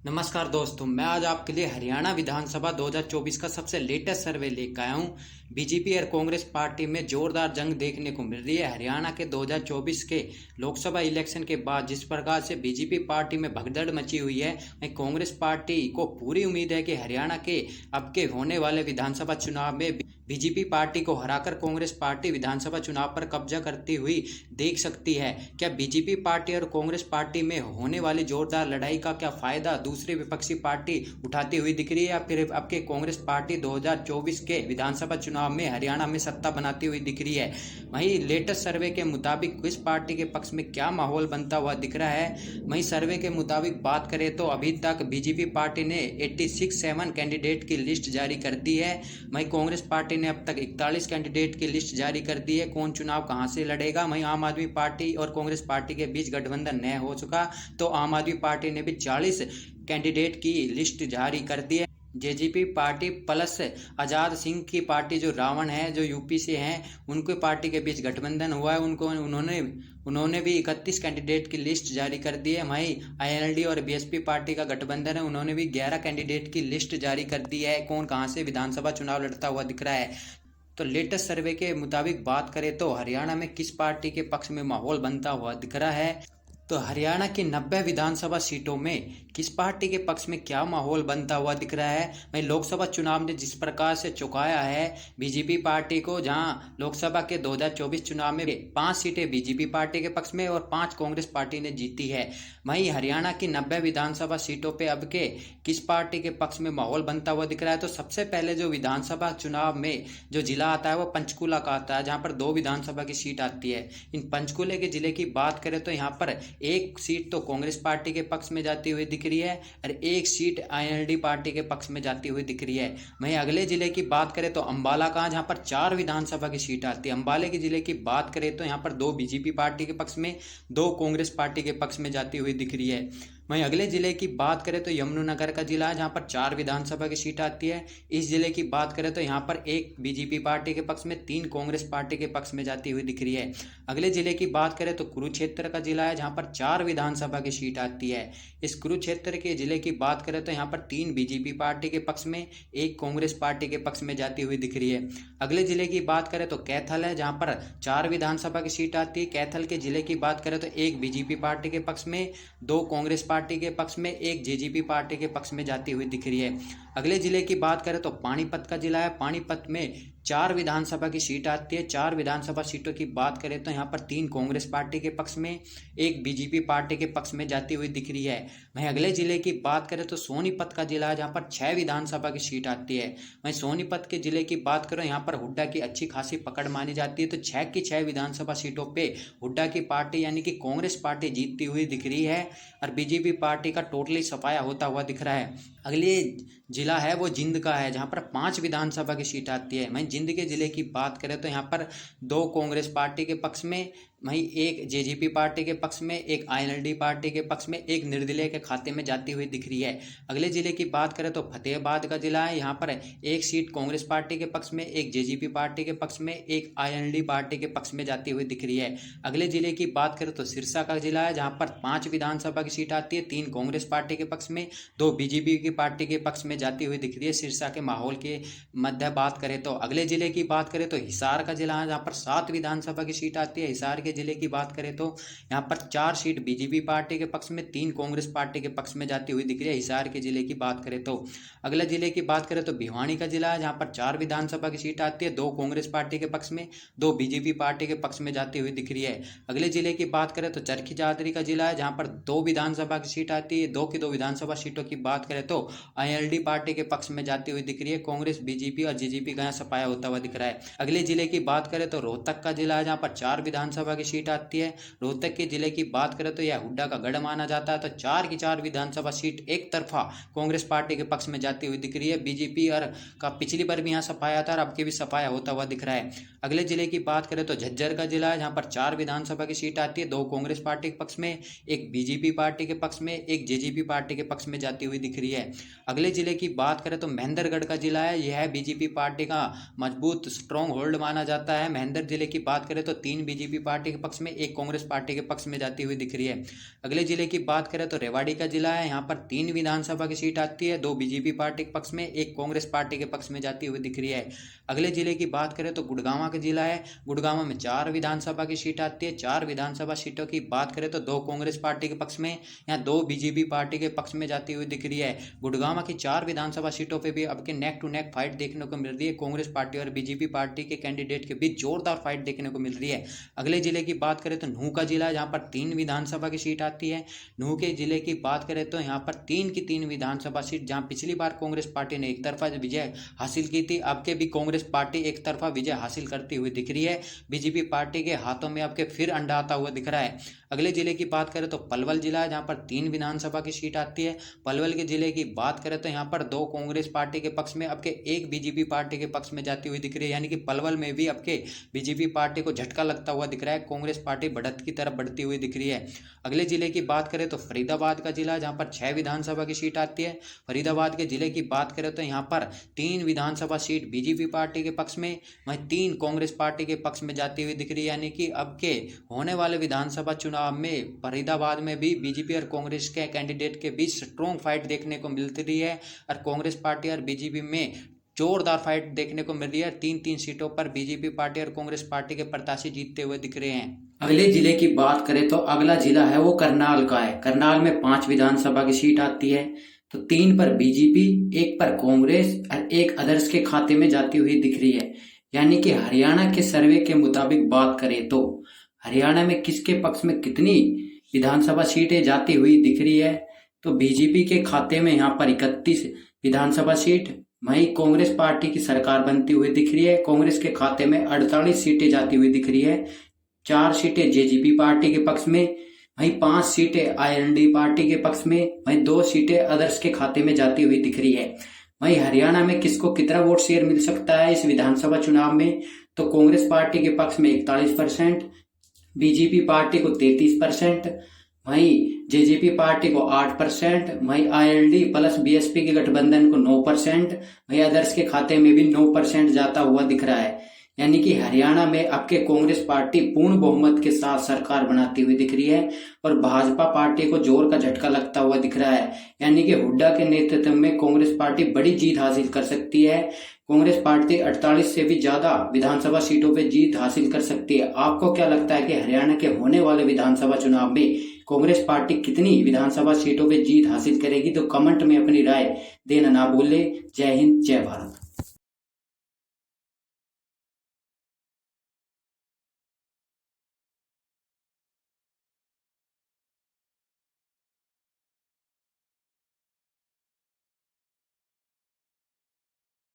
नमस्कार दोस्तों, मैं आज आपके लिए हरियाणा विधानसभा 2024 का सबसे लेटेस्ट सर्वे लेकर आया हूँ। बीजेपी और कांग्रेस पार्टी में जोरदार जंग देखने को मिल रही है। हरियाणा के 2024 के लोकसभा इलेक्शन के बाद जिस प्रकार से बीजेपी पार्टी में भगदड़ मची हुई है, वहीं कांग्रेस पार्टी को पूरी उम्मीद है कि हरियाणा के अब के होने वाले विधानसभा चुनाव में बीजेपी पार्टी को हराकर कांग्रेस पार्टी विधानसभा चुनाव पर कब्जा करती हुई देख सकती है। क्या बीजेपी पार्टी और कांग्रेस पार्टी में होने वाली जोरदार लड़ाई का क्या फायदा दूसरी विपक्षी पार्टी उठाती हुई दिख रही है, या फिर अब के कांग्रेस पार्टी 2024 के विधानसभा चुनाव में हरियाणा में सत्ता बनाती हुई दिख रही है? वहीं लेटेस्ट सर्वे के मुताबिक किस पार्टी के पक्ष में क्या माहौल बनता हुआ दिख रहा है? वहीं सर्वे के मुताबिक बात करें तो अभी तक बीजेपी पार्टी ने 86 कैंडिडेट की लिस्ट जारी कर दी है। वहीं कांग्रेस पार्टी ने अब तक 41 कैंडिडेट की लिस्ट जारी कर दी है। कौन चुनाव कहां से लड़ेगा? वहीं आम आदमी पार्टी और कांग्रेस पार्टी के बीच गठबंधन न हो चुका तो आम आदमी पार्टी ने भी 40 कैंडिडेट की लिस्ट जारी कर दी है। जेजेपी पार्टी प्लस आज़ाद सिंह की पार्टी जो रावण है, जो यूपी से हैं, उनके पार्टी के बीच गठबंधन हुआ है। उन्होंने भी 31 कैंडिडेट की लिस्ट जारी कर दी है। वहीं आईएनएलडी और बीएसपी पार्टी का गठबंधन है, उन्होंने भी 11 कैंडिडेट की लिस्ट जारी कर दी है। कौन कहां से विधानसभा चुनाव लड़ता हुआ दिख रहा है? तो लेटेस्ट सर्वे के मुताबिक बात करें तो हरियाणा में किस पार्टी के पक्ष में माहौल बनता हुआ दिख रहा है? तो हरियाणा की 90 विधानसभा सीटों में किस पार्टी के पक्ष में क्या माहौल बनता हुआ दिख रहा है? वहीं लोकसभा चुनाव ने जिस प्रकार से चौंकाया है बीजेपी पार्टी को, जहां लोकसभा के 2024 चुनाव में 5 सीटें बीजेपी पार्टी के पक्ष में और 5 कांग्रेस पार्टी ने जीती है। वहीं हरियाणा की 90 विधानसभा सीटों पर अब के किस पार्टी के पक्ष में माहौल बनता हुआ दिख रहा है? तो सबसे पहले जो विधानसभा चुनाव में जो जिला आता है वो पंचकुला का आता है, जहाँ पर 2 विधानसभा की सीट आती है। इन पंचकुले के जिले की बात करें तो यहाँ पर एक सीट तो कांग्रेस पार्टी के पक्ष में जाती हुई दिख रही है और एक सीट आईएनएलडी पार्टी के पक्ष में जाती हुई दिख रही है। वहीं अगले जिले की बात करें तो अंबाला का, जहां पर 4 विधानसभा की सीट आती है। अंबाले के जिले की बात करें तो यहां पर 2 बीजेपी पार्टी के पक्ष में, 2 कांग्रेस पार्टी के पक्ष में जाती हुई दिख रही है। वहीं अगले जिले की बात करें तो यमुनानगर का जिला है, जहां पर 4 विधानसभा की सीट आती है। इस जिले की बात करें तो यहां पर 1 बीजेपी पार्टी के पक्ष में, 3 कांग्रेस पार्टी के पक्ष में जाती हुई दिख रही है। अगले जिले की बात करें तो कुरुक्षेत्र का जिला है, जहां पर 4 विधानसभा की सीट आती है। इस कुरुक्षेत्र के जिले की बात करें तो यहाँ पर 3 बीजेपी पार्टी के पक्ष में, 1 कांग्रेस पार्टी के पक्ष में जाती हुई दिख रही है। अगले जिले की बात करें तो कैथल है, जहां पर 4 विधानसभा की सीट आती है। कैथल के जिले की बात करें तो 1 बीजेपी पार्टी के पक्ष में, 2 कांग्रेस पार्टी के पक्ष में, 1 जेजेपी पार्टी के पक्ष में जाती हुई दिख रही है। अगले जिले की बात करें तो पानीपत का जिला है। पानीपत में 4 विधानसभा की सीट आती है। 4 विधानसभा सीटों की बात करें तो यहाँ पर 3 कांग्रेस पार्टी के पक्ष में, 1 बीजेपी पार्टी के पक्ष में जाती हुई दिख रही है। वहीं अगले जिले की बात करें तो सोनीपत का जिला है, जहाँ पर 6 विधानसभा की सीट आती है। वहीं सोनीपत के जिले की बात करें, यहाँ पर हुड्डा की अच्छी खासी पकड़ मानी जाती है, तो 6 की 6 विधानसभा सीटों पर हुड्डा की पार्टी यानी कि कांग्रेस पार्टी जीतती हुई दिख रही है और बीजेपी पार्टी का टोटली सफाया होता हुआ दिख रहा है। अगले जिला है वो जिंद का है, जहां पर 5 विधानसभा की सीट आती है। वहीं जिंद के जिले की बात करें तो यहाँ पर 2 कांग्रेस पार्टी के पक्ष में, वहीं 1 जेजेपी पार्टी के पक्ष में, 1 आईएनएलडी पार्टी के पक्ष में, 1 निर्दलीय के खाते में जाती हुई दिख रही है। अगले जिले की बात करें तो फतेहाबाद का जिला है, यहाँ पर 1 सीट कांग्रेस पार्टी के पक्ष में, 1 जेजेपी पार्टी के पक्ष में, 1 आईएनएलडी पार्टी के पक्ष में जाती हुई दिख रही है। अगले जिले की बात करें तो सिरसा का जिला है, जहाँ पर 5 विधानसभा की सीट आती है। 3 कांग्रेस पार्टी के पक्ष में, 2 बीजेपी की पार्टी के पक्ष में जाती हुई दिख रही है। सिरसा के माहौल के मध्य बात करें तो अगले जिले की बात करें तो हिसार का जिला है, जहाँ पर 7 विधानसभा की सीट आती है। हिसार के जिले की बात करें तो यहाँ पर 4 सीट बीजेपी पार्टी के पक्ष में, 3 कांग्रेस पार्टी के पक्ष में जाती हुई दिख रही है। हिसार के जिले की बात करें तो अगले जिले की बात करें तो भिवानी का जिला है, जहाँ पर 4 विधानसभा की सीट आती है। 2 कांग्रेस पार्टी के पक्ष में, 2 बीजेपी पार्टी के पक्ष में जाती हुई दिख रही है। अगले जिले की बात करें तो चरखी दादरी का जिला है, जहाँ पर 2 विधानसभा की सीट आती है। 2 की 2 विधानसभा सीटों की बात करें तो आईएनएलडी पार्टी के पक्ष में जाती हुई दिख रही है। कांग्रेस, बीजेपी और जेजेपी का यहाँ सफाया होता हुआ दिख रहा है। अगले जिले की बात करें तो रोहतक का जिला है, जहाँ पर 4 विधानसभा की सीट आती है। रोहतक के जिले की बात करें तो यह हुड्डा का गढ़ माना जाता है, तो 4 की 4 विधानसभा सीट एक तरफा कांग्रेस पार्टी के पक्ष में जाती हुई दिख रही है। बीजेपी और का पिछली बार भी यहाँ सफाया था और अब के भी सफाया होता हुआ दिख रहा है। अगले जिले की बात करें तो झज्जर का जिला है, जहाँ पर 4 विधानसभा की सीट आती है। 2 कांग्रेस पार्टी के पक्ष में, 1 बीजेपी पार्टी के पक्ष में, 1 जेजेपी पार्टी के पक्ष में जाती हुई दिख रही है। अगले जिले की बात करें तो महेंद्रगढ़ का जिला है, यह बीजेपी पार्टी का मजबूत स्ट्रॉन्ग होल्ड माना जाता है। महेंद्र जिले की बात करें तो 3 बीजेपी पार्टी पार्टी के पक्ष में, एक कांग्रेस पार्टी के पक्ष में जाती हुई दिख रही है। अगले जिले की बात करें तो रेवाड़ी का जिला है। यहाँ पर 3 विधानसभा की सीट आती है, 2 बीजेपी पार्टी के पक्ष में, एक कांग्रेस पार्टी के पक्ष में जाती हुई दिख रही है। अगले जिले की बात करें तो गुड़गांव का जिला है। गुड़गांव में 4 विधानसभा की सीट आती है। 4 विधानसभा सीटों की बात करें तो 2 कांग्रेस पार्टी के पक्ष में या 2 बीजेपी पार्टी के पक्ष में जाती हुई दिख रही है। गुड़गांव की 4 विधानसभा सीटों पे भी अब के नेक टू नेक फाइट देखने को मिल रही है। कांग्रेस पार्टी और बीजेपी पार्टी के कैंडिडेट के बीच जोरदार फाइट देखने को मिल रही है। अगले जिले की बात करें तो नूह का जिला, जहाँ पर 3 विधानसभा की सीट आती है। नूह के जिले की बात करें तो यहाँ पर 3 की 3 विधानसभा सीट, जहाँ पिछली बार कांग्रेस पार्टी ने एक तरफा विजय हासिल की थी, अब के भी कांग्रेस पार्टी एक तरफा विजय हासिल करती हुई दिख रही है। बीजेपी पार्टी के हाथों में अब के फिर अंडा आता हुआ दिख रहा है। अगले जिले की बात करें तो पलवल जिला है, जहाँ पर 3 विधानसभा की सीट आती है। पलवल के जिले की बात करें तो यहाँ पर 2 कांग्रेस पार्टी के पक्ष में, अब के 1 बीजेपी पार्टी के पक्ष में जाती हुई दिख रही है। यानी कि पलवल में भी अब के बीजेपी पार्टी को झटका लगता हुआ दिख रहा है। कांग्रेस पार्टी बढ़त की तरफ बढ़ती हुई दिख रही है। अगले जिले की बात करें तो फरीदाबाद का जिला, जहाँ पर 6 विधानसभा की सीट आती है। फरीदाबाद के जिले की बात करें तो यहाँ पर 3 विधानसभा सीट बीजेपी पार्टी के पक्ष में, वहीं 3 कांग्रेस पार्टी के पक्ष में जाती हुई दिख रही है। यानी कि अब के होने वाले विधानसभा चुनाव में फरीदाबाद में भी बीजेपी और कांग्रेस के कैंडिडेट के बीच स्ट्रॉन्ग फाइट देखने को मिलती रही है और कांग्रेस पार्टी और बीजेपी में जोरदार फाइट देखने को मिल रही है। 3-3 सीटों पर बीजेपी पार्टी और कांग्रेस पार्टी के प्रत्याशी जीतते हुए दिख रहे हैं। अगले जिले की बात करें तो अगला जिला है वो करनाल का है। करनाल में 5 विधानसभा की सीट आती है, तो 3 पर बीजेपी, 1 पर कांग्रेस और 1 अदर्स के खाते में जाती हुई दिख रही है। यानी कि हरियाणा के सर्वे के मुताबिक बात करें तो हरियाणा में किसके पक्ष में कितनी विधानसभा सीटें जाती हुई दिख रही है, तो बीजेपी के खाते में यहाँ पर 31 विधानसभा सीट, वहीं कांग्रेस पार्टी की सरकार बनती हुई दिख रही है। कांग्रेस के खाते में 48 सीटें जाती हुई दिख रही है। 4 सीटें जेजेपी पार्टी के पक्ष में, वहीं 5 सीटें आईएनडी पार्टी के पक्ष में, वहीं 2 सीटें अदर्स के खाते में जाती हुई दिख रही है। वहीं हरियाणा में किसको कितना वोट शेयर मिल सकता है इस विधानसभा चुनाव में, तो कांग्रेस पार्टी के पक्ष में 41%, बीजेपी पार्टी को 33%, वहीं जेजेपी पार्टी को 8%, वहीं आईएलडी प्लस बीएसपी के गठबंधन को 9%, वहीं अदर्स के खाते में भी 9% जाता हुआ दिख रहा है। यानी कि हरियाणा में अब के कांग्रेस पार्टी पूर्ण बहुमत के साथ सरकार बनाती हुई दिख रही है और भाजपा पार्टी को जोर का झटका लगता हुआ दिख रहा है। यानी कि हुड्डा के नेतृत्व में कांग्रेस पार्टी बड़ी जीत हासिल कर सकती है। कांग्रेस पार्टी 48 से भी ज्यादा विधानसभा सीटों पे जीत हासिल कर सकती है। आपको क्या लगता है कि हरियाणा के होने वाले विधानसभा चुनाव में कांग्रेस पार्टी कितनी विधानसभा सीटों पे जीत हासिल करेगी? तो कमेंट में अपनी राय देना ना भूले। जय हिंद, जय भारत।